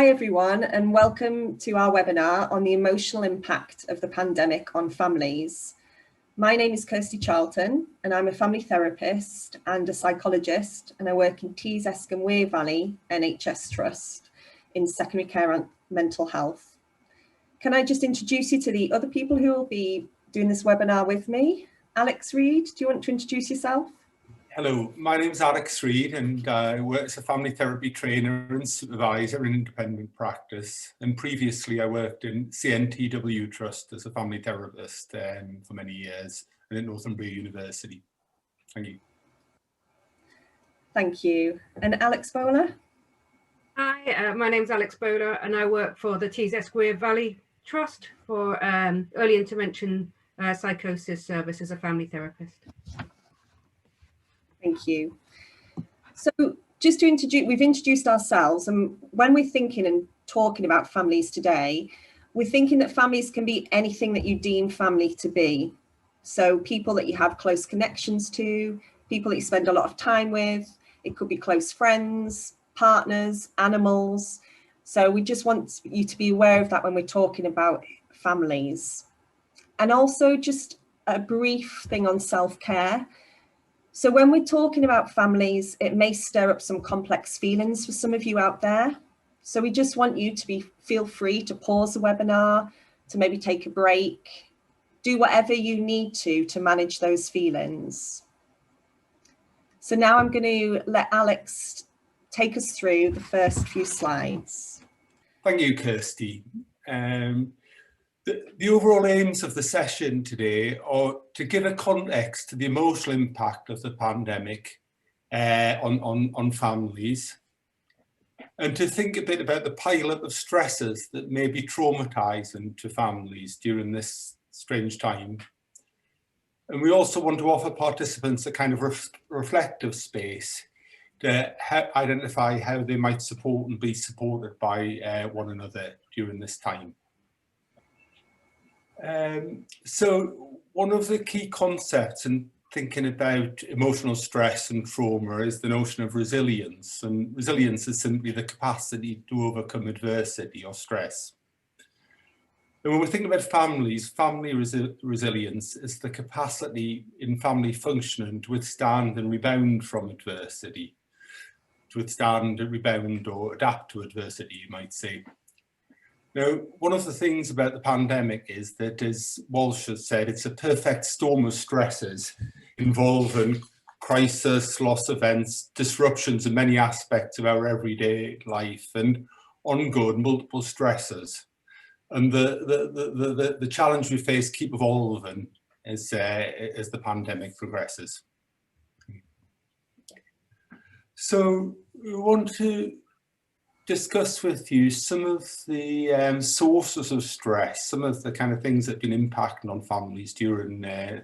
Hi everyone, and welcome to our webinar on the emotional impact of the pandemic on families. My name is Kirsty Charlton and I'm a family therapist and a psychologist, and I work in Tees Eskom Wear Valley NHS Trust in secondary care and mental health. Can I just introduce you to the other people who will be doing this webinar with me? Alex Reid, do you want to introduce yourself? Hello, my name is Alex Reid and I work as a family therapy trainer and supervisor in independent practice. And previously I worked in CNTW Trust as a family therapist for many years and at Northumbria University. Thank you. Thank you. And Alex Bowler? Hi, my name's Alex Bowler and I work for the Tees Eskom Wear Valley Trust for early intervention psychosis service as a family therapist. Thank you. So just to introduce, we've introduced ourselves, and when we're thinking and talking about families today, we're thinking that families can be anything that you deem family to be. So people that you have close connections to, people that you spend a lot of time with, it could be close friends, partners, animals. So we just want you to be aware of that when we're talking about families. And also just a brief thing on self-care. So when we're talking about families, it may stir up some complex feelings for some of you out there. So we just want you to feel free to pause the webinar, to maybe take a break, do whatever you need to manage those feelings. So now I'm going to let Alex take us through the first few slides. Thank you, Kirsty. The overall aims of the session today are to give a context to the emotional impact of the pandemic on families, and to think a bit about the pile-up of stresses that may be traumatizing to families during this strange time. And we also want to offer participants a kind of reflective space to identify how they might support and be supported by one another during this time. So one of the key concepts in thinking about emotional stress and trauma is the notion of resilience. And resilience is simply the capacity to overcome adversity or stress. And when we think about families, family resilience is the capacity in family functioning to withstand and rebound from adversity, to withstand, rebound or adapt to adversity, you might say. Now, one of the things about the pandemic is that, as Walsh has said, it's a perfect storm of stresses involving crisis, loss events, disruptions in many aspects of our everyday life, and ongoing multiple stresses. And the challenge we face keep evolving as the pandemic progresses. So we want to discuss with you some of the sources of stress, some of the kind of things that have been impacting on families during the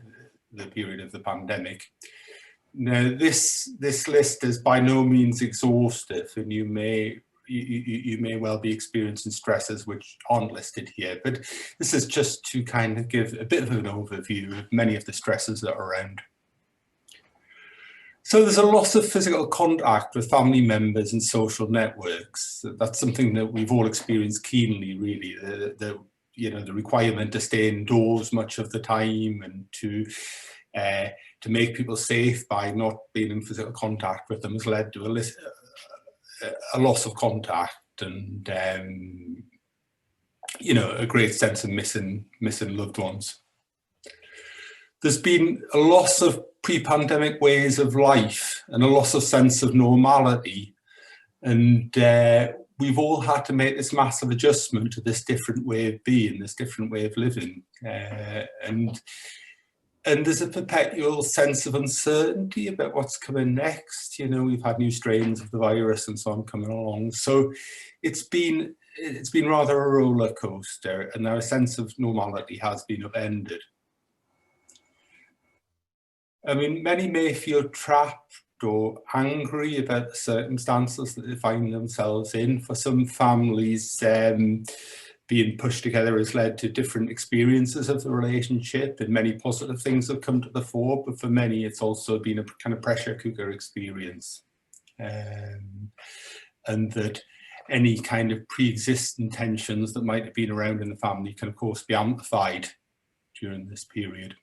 period of the pandemic. Now, this list is by no means exhaustive, and you may well be experiencing stresses which aren't listed here, but this is just to kind of give a bit of an overview of many of the stresses that are around. So there's a loss of physical contact with family members and social networks. That's something that we've all experienced keenly, really. The requirement to stay indoors much of the time and to make people safe by not being in physical contact with them has led to a loss of contact and a great sense of missing loved ones. There's been a loss of pre-pandemic ways of life and a loss of sense of normality. And we've all had to make this massive adjustment to this different way of being, this different way of living. And there's a perpetual sense of uncertainty about what's coming next. You know, we've had new strains of the virus and so on coming along. So it's been rather a roller coaster, and our sense of normality has been upended. I mean, many may feel trapped or angry about the circumstances that they find themselves in. For some families, being pushed together has led to different experiences of the relationship, and many positive things have come to the fore, but for many it's also been a kind of pressure cooker experience. And that any kind of pre-existing tensions that might have been around in the family can of course be amplified during this period.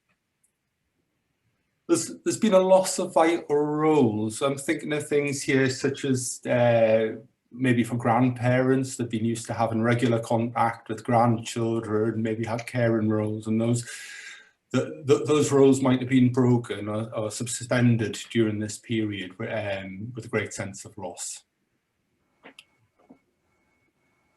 There's been a loss of vital roles. I'm thinking of things here such as maybe for grandparents, they've been used to having regular contact with grandchildren, maybe had caring roles, and those roles might have been broken or suspended during this period with a great sense of loss.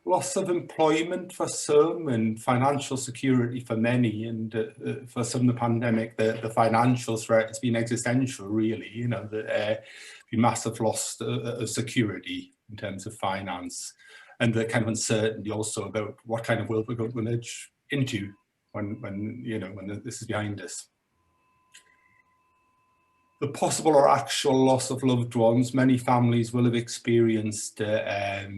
Loss of employment for some and financial security for many, and for some the pandemic, the financial threat has been existential really, you know, been massive loss of security in terms of finance, and the kind of uncertainty also about what kind of world we're going to manage into when this is behind us. The possible or actual loss of loved ones, many families will have experienced a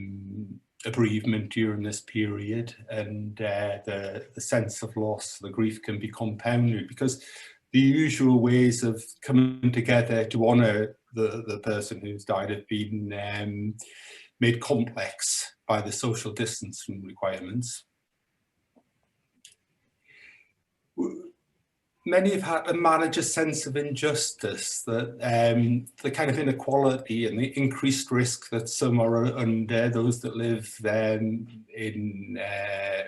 bereavement during this period, and the sense of loss, the grief can be compounded because the usual ways of coming together to honour the person who's died have been made complex by the social distancing requirements. Many have had to manage a sense of injustice, that the kind of inequality and the increased risk that some are under, those that live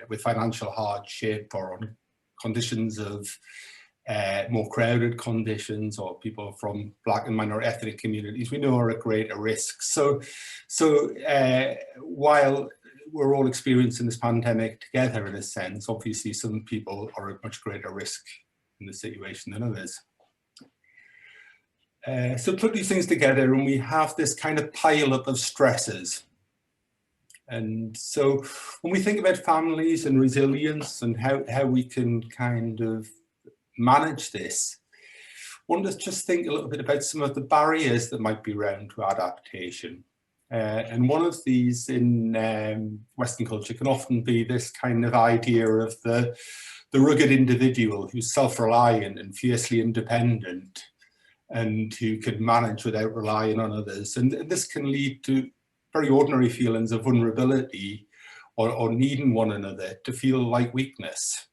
with financial hardship or on conditions of more crowded conditions, or people from Black and minor ethnic communities, we know are at greater risk. So while we're all experiencing this pandemic together in a sense, obviously some people are at much greater risk in the situation than others. So put these things together and we have this kind of pile up of stresses. And so when we think about families and resilience and how we can kind of manage this, I want to just think a little bit about some of the barriers that might be around to adaptation. And one of these in Western culture can often be this kind of idea of the rugged individual who's self-reliant and fiercely independent and who can manage without relying on others. And this can lead to very ordinary feelings of vulnerability or needing one another to feel like weakness.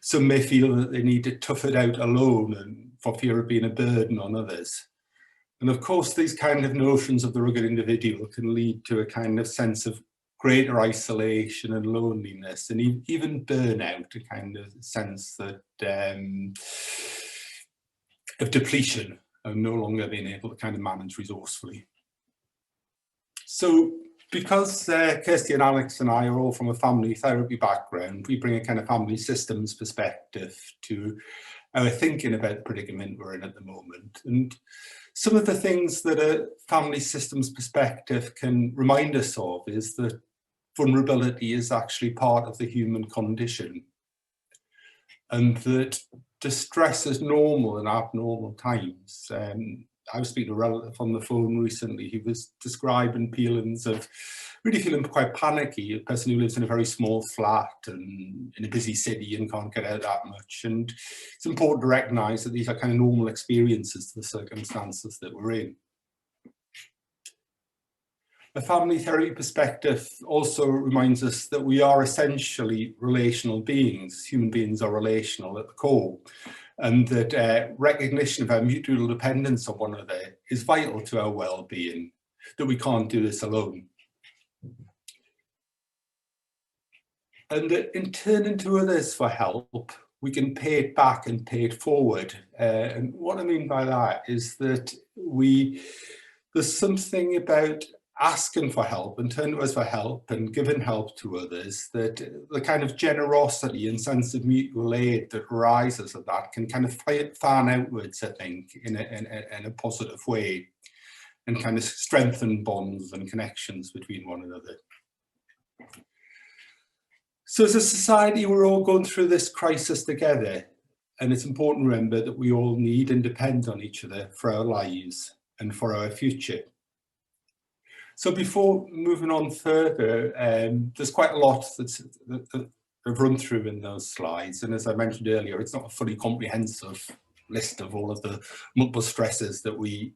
Some may feel that they need to tough it out alone and for fear of being a burden on others. And of course, these kind of notions of the rugged individual can lead to a kind of sense of greater isolation and loneliness, and even burnout, a kind of sense that of depletion and no longer being able to kind of manage resourcefully. So because Kirsty and Alex and I are all from a family therapy background, we bring a kind of family systems perspective to our thinking about the predicament we're in at the moment. And some of the things that a family systems perspective can remind us of is that vulnerability is actually part of the human condition, and that distress is normal in abnormal times. I was speaking to a relative on the phone recently. He was describing feelings of really feeling quite panicky, a person who lives in a very small flat and in a busy city and can't get out that much. And it's important to recognise that these are kind of normal experiences to the circumstances that we're in. A family therapy perspective also reminds us that we are essentially relational beings. Human beings are relational at the core, and that recognition of our mutual dependence on one another is vital to our well-being, that we can't do this alone. And that in turning to others for help, we can pay it back and pay it forward. And what I mean by that is that there's something about asking for help and turning to us for help and giving help to others, that the kind of generosity and sense of mutual aid that arises of that can kind of fan outwards, I think, in a positive way, and kind of strengthen bonds and connections between one another. So as a society, we're all going through this crisis together, and it's important to remember that we all need and depend on each other for our lives and for our future. So before moving on further, there's quite a lot that I've run through in those slides. And as I mentioned earlier, it's not a fully comprehensive list of all of the multiple stresses that we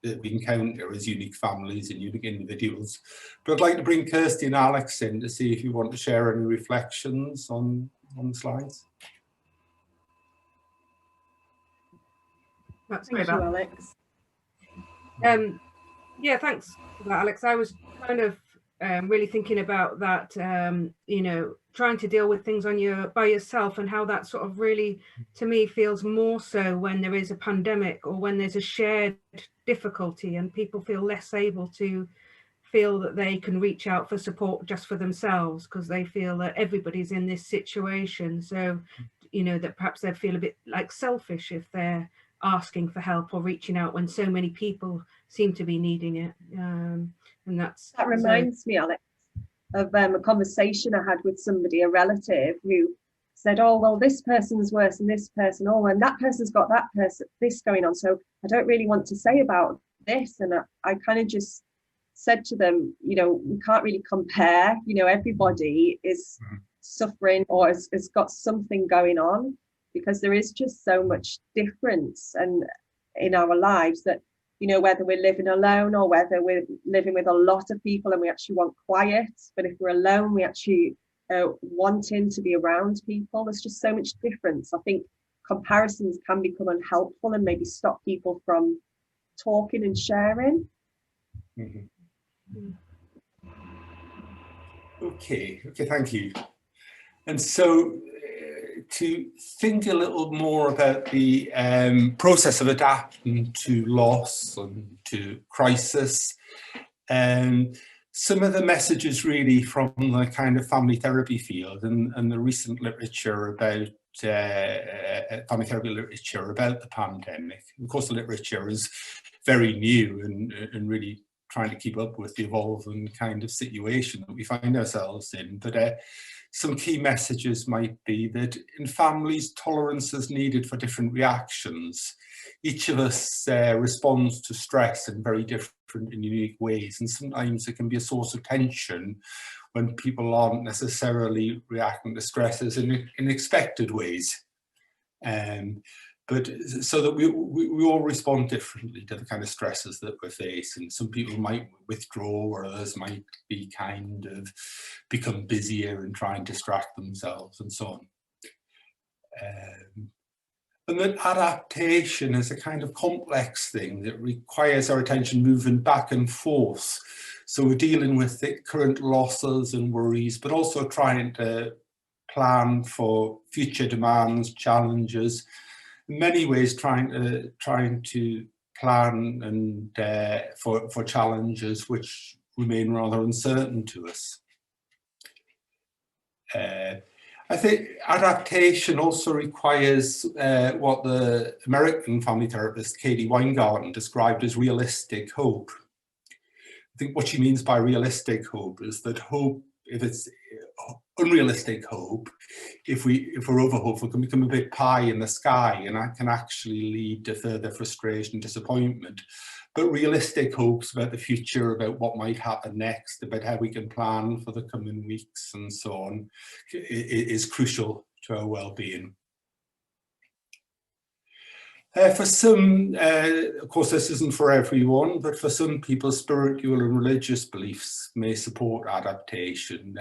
that we encounter as unique families and unique individuals. But I'd like to bring Kirsty and Alex in to see if you want to share any reflections on the slides. Thank you, Alex. Yeah, thanks for that, Alex. I was kind of really thinking about that, you know, trying to deal with things by yourself, and how that sort of really, to me, feels more so when there is a pandemic or when there's a shared difficulty and people feel less able to feel that they can reach out for support just for themselves, because they feel that everybody's in this situation. So, you know, that perhaps they feel a bit like selfish if they're asking for help or reaching out when so many people seem to be needing it. And that reminds me, Alex, of a conversation I had with somebody, a relative, who said, oh, well, this person's worse than this person, oh, and that person's got this going on, so I don't really want to say about this. And I kind of just said to them, you know, we can't really compare, you know, everybody is suffering or has got something going on, because there is just so much difference and in our lives that, you know, whether we're living alone or whether we're living with a lot of people and we actually want quiet, but if we're alone, we actually wanting to be around people. There's just so much difference. I think comparisons can become unhelpful and maybe stop people from talking and sharing. Okay, thank you. And so to think a little more about the process of adapting to loss and to crisis, some of the messages really from the kind of family therapy field and the recent literature about family therapy literature about the pandemic. Of course, the literature is very new and really trying to keep up with the evolving kind of situation that we find ourselves in. But some key messages might be that in families, tolerance is needed for different reactions. Each of us responds to stress in very different and unique ways, and sometimes it can be a source of tension when people aren't necessarily reacting to stresses in expected ways. But so that we all respond differently to the kind of stresses that we're facing. Some people might withdraw, or others might be kind of become busier and try and distract themselves and so on. And that adaptation is a kind of complex thing that requires our attention moving back and forth. So we're dealing with the current losses and worries, but also trying to plan for future demands, challenges. In many ways, trying to plan and for challenges which remain rather uncertain to us. I think adaptation also requires what the American family therapist Katie Weingarten described as realistic hope. I think what she means by realistic hope is that hope, if it's unrealistic hope, if we're over hopeful, can become a bit pie in the sky, and that can actually lead to further frustration and disappointment. But realistic hopes about the future, about what might happen next, about how we can plan for the coming weeks and so on, is crucial to our well-being. For some, of course, this isn't for everyone, but for some people, spiritual and religious beliefs may support adaptation.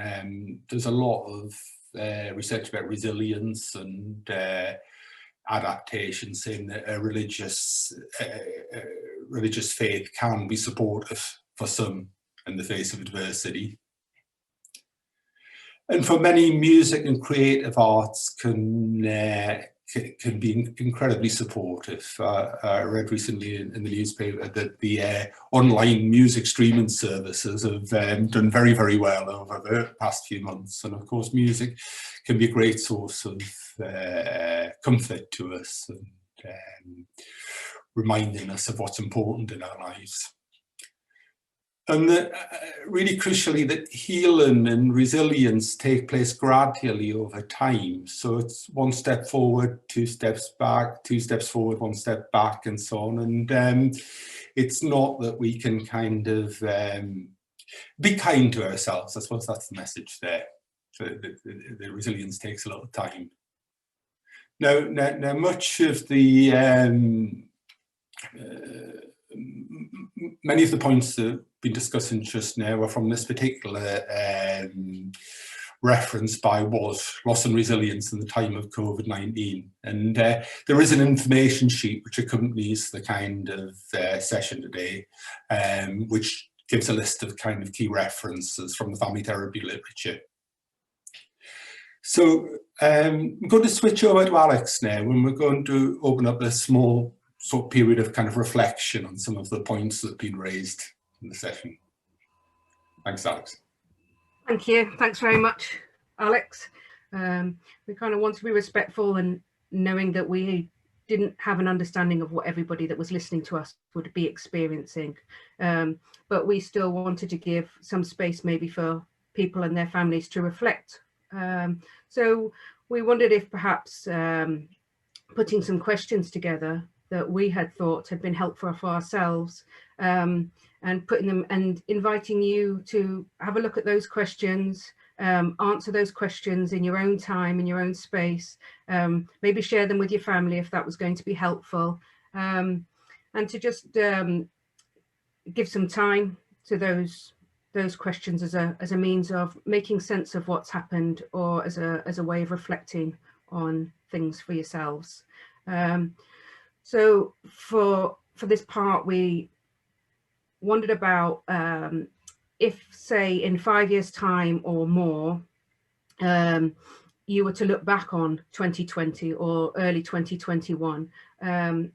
There's a lot of research about resilience and adaptation, saying that a religious faith can be supportive for some in the face of adversity. And for many, music and creative arts can be incredibly supportive. I read recently in the newspaper that the online music streaming services have done very, very well over the past few months. And of course, music can be a great source of comfort to us and reminding us of what's important in our lives. And that, really crucially, that healing and resilience take place gradually over time. So it's one step forward, 2 steps back, 2 steps forward, 1 step back, and so on. And it's not that we can kind of be kind to ourselves. I suppose that's the message there. So the resilience takes a lot of time. Now much of the many of the points that have been discussing just now are from this particular reference by WAS, Loss and Resilience in the Time of COVID-19. And there is an information sheet which accompanies the kind of session today, which gives a list of kind of key references from the family therapy literature. So I'm going to switch over to Alex now, and we're going to open up a small sort of period of kind of reflection on some of the points that have been raised in the session. Thanks, Alex. Thank you. Thanks very much, Alex. We kind of want to be respectful, and knowing that we didn't have an understanding of what everybody that was listening to us would be experiencing. But we still wanted to give some space maybe for people and their families to reflect. So we wondered if perhaps putting some questions together that we had thought had been helpful for ourselves, and putting them and inviting you to have a look at those questions, answer those questions in your own time, in your own space, maybe share them with your family if that was going to be helpful, and to just give some time to those questions as a means of making sense of what's happened, or as a way of reflecting on things for yourselves. So for this part, we wondered about if, say, in 5 years' time or more, you were to look back on 2020 or early 2021,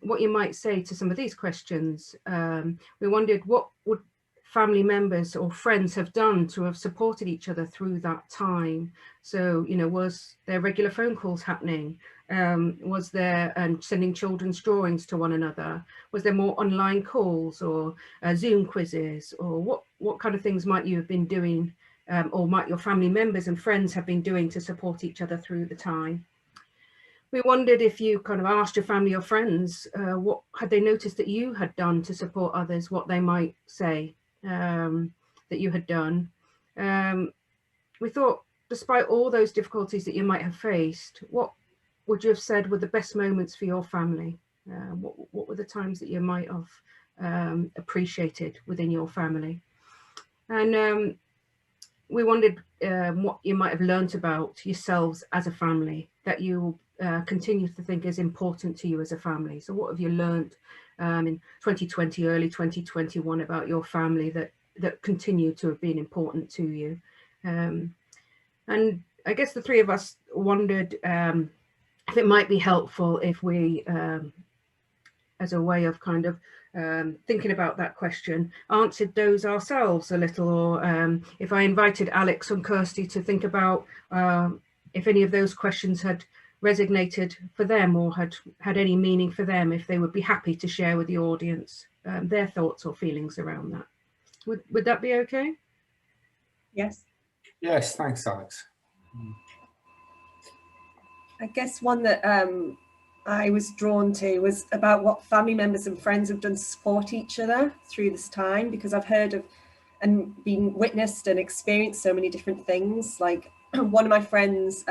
what you might say to some of these questions. We wondered, what would family members or friends have done to have supported each other through that time? So, you know, was there regular phone calls happening? Was there sending children's drawings to one another? Was there more online calls or Zoom quizzes? Or what kind of things might you have been doing, or might your family members and friends have been doing to support each other through the time? We wondered if you kind of asked your family or friends, what had they noticed that you had done to support others, what they might say that you had done. We thought, despite all those difficulties that you might have faced, what would you have said were the best moments for your family? What were the times that you might have appreciated within your family? And we wondered what you might have learnt about yourselves as a family that you continue to think is important to you as a family. So what have you learnt in 2020, early 2021 about your family that continue to have been important to you? And I guess the three of us wondered if it might be helpful if we, as a way of kind of thinking about that question, answered those ourselves a little, or if I invited Alex and Kirsty to think about if any of those questions had resonated for them or had any meaning for them, if they would be happy to share with the audience their thoughts or feelings around that. Would that be okay? Yes. Yes, thanks, Alex. I guess one that I was drawn to was about what family members and friends have done to support each other through this time, because I've heard of and been witnessed and experienced so many different things. Like one of my friends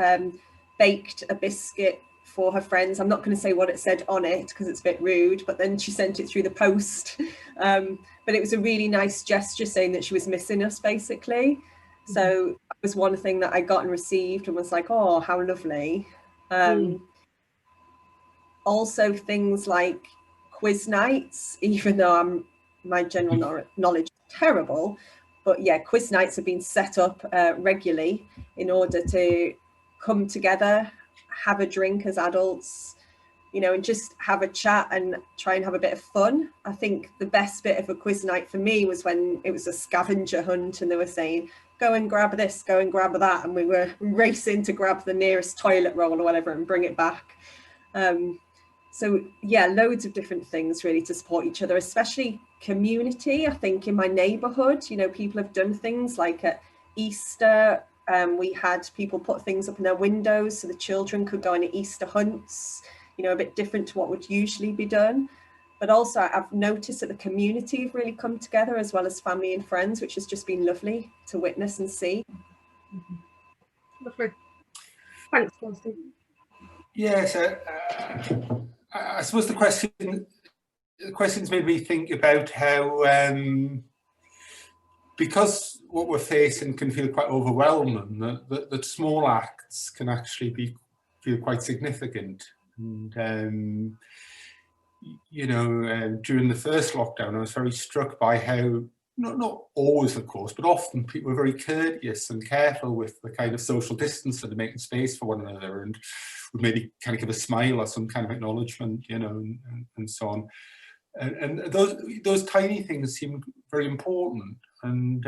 baked a biscuit for her friends. I'm not going to say what it said on it because it's a bit rude, but then she sent it through the post. But it was a really nice gesture saying that she was missing us, basically. So that was one thing that I got and received and was like, oh, how lovely. Also things like quiz nights, even though my general knowledge is terrible, but yeah, quiz nights have been set up regularly in order to come together, have a drink as adults, you know, and just have a chat and try and have a bit of fun. I think the best bit of a quiz night for me was when it was a scavenger hunt and they were saying, go and grab this, go and grab that, and we were racing to grab the nearest toilet roll or whatever and bring it back. So yeah, loads of different things really to support each other, especially community. I think in my neighborhood, you know, people have done things like at Easter, we had people put things up in their windows so the children could go on Easter hunts, you know, a bit different to what would usually be done. But also I've noticed that the community have really come together as well as family and friends, which has just been lovely to witness and see. Lovely. Thanks, Kirsty. Yes, I suppose the question the questions made me think about how, because what we're facing can feel quite overwhelming, that small acts can actually feel quite significant. And you know, during the first lockdown, I was very struck by how, not always, of course, but often people were very courteous and careful with the kind of social distance and making space for one another, and would maybe kind of give a smile or some kind of acknowledgement, you know, and so on. And those tiny things seemed very important. And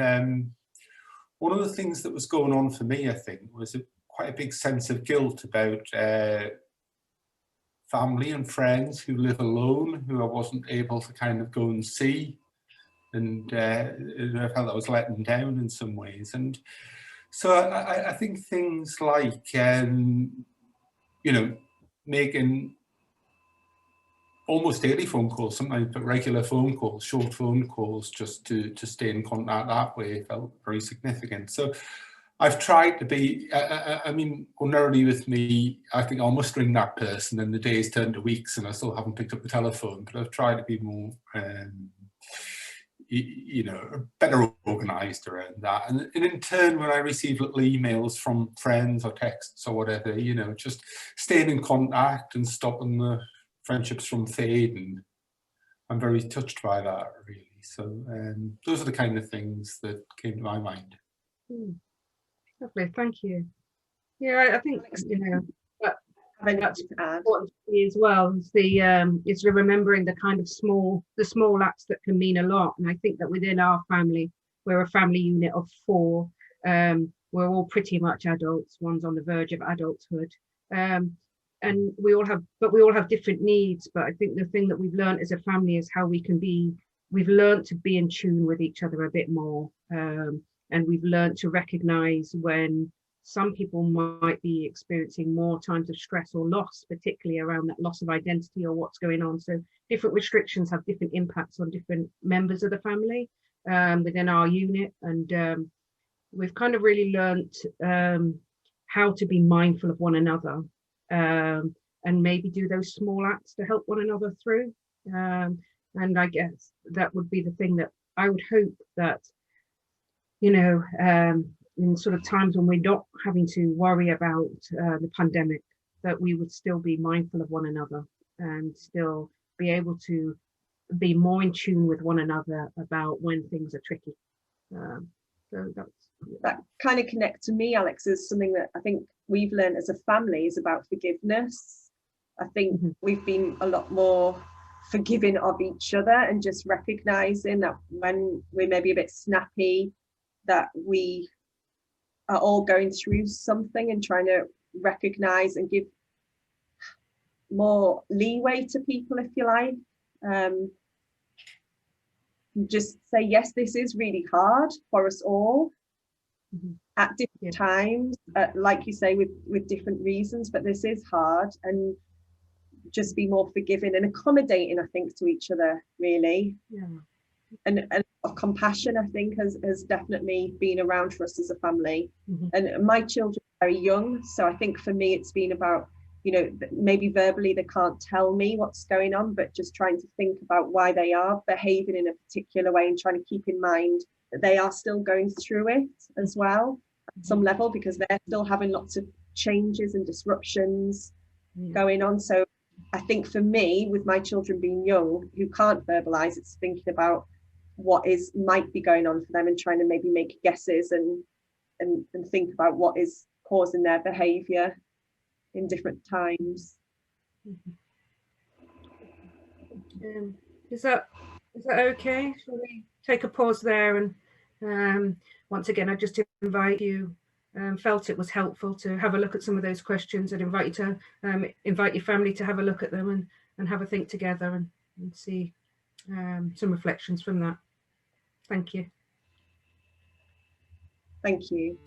one of the things that was going on for me, I think, was quite a big sense of guilt about family and friends who live alone, who I wasn't able to kind of go and see. And I felt I was letting them down in some ways. And so I think things like, you know, making almost daily phone calls, sometimes regular phone calls, short phone calls, just to stay in contact that way, felt very significant. So I've tried to be, I mean, ordinarily with me, I think I must ring that person and the days turn to weeks and I still haven't picked up the telephone, but I've tried to be more, you know, better organised around that. And in turn, when I receive little emails from friends or texts or whatever, you know, just staying in contact and stopping the friendships from fading, I'm very touched by that, really. So those are the kind of things that came to my mind. Lovely, thank you. Yeah, I think, you know, that's important to me as well. Is it's remembering the kind of small acts that can mean a lot. And I think that within our family, we're a family unit of 4. We're all pretty much adults. One's on the verge of adulthood, and we all have different needs. But I think the thing that we've learned as a family is how we've learned to be in tune with each other a bit more. And we've learned to recognize when some people might be experiencing more times of stress or loss, particularly around that loss of identity or what's going on. So different restrictions have different impacts on different members of the family within our unit. And we've kind of really learned how to be mindful of one another and maybe do those small acts to help one another through. And I guess that would be the thing that I would hope that, you know, in sort of times when we're not having to worry about the pandemic, that we would still be mindful of one another and still be able to be more in tune with one another about when things are tricky. So that kind of connects to me, Alex, is something that I think we've learned as a family is about forgiveness. I think we've been a lot more forgiving of each other and just recognizing that when we're maybe a bit snappy, that we are all going through something and trying to recognize and give more leeway to people, if you like. Just say, yes, this is really hard for us all at different times, like you say, with different reasons, but this is hard, and just be more forgiving and accommodating, I think, to each other, really. And compassion, I think, has definitely been around for us as a family. And my children are very young, so I think for me it's been about, you know, maybe verbally they can't tell me what's going on, but just trying to think about why they are behaving in a particular way and trying to keep in mind that they are still going through it as well at some level, because they're still having lots of changes and disruptions going on. So I think for me, with my children being young who can't verbalize, it's thinking about what might be going on for them and trying to maybe make guesses and think about what is causing their behavior in different times. Is that okay? Shall we take a pause there? And once again, I just invite you, felt it was helpful to have a look at some of those questions, and invite you to invite your family to have a look at them and have a think together and see some reflections from that. Thank you. Thank you.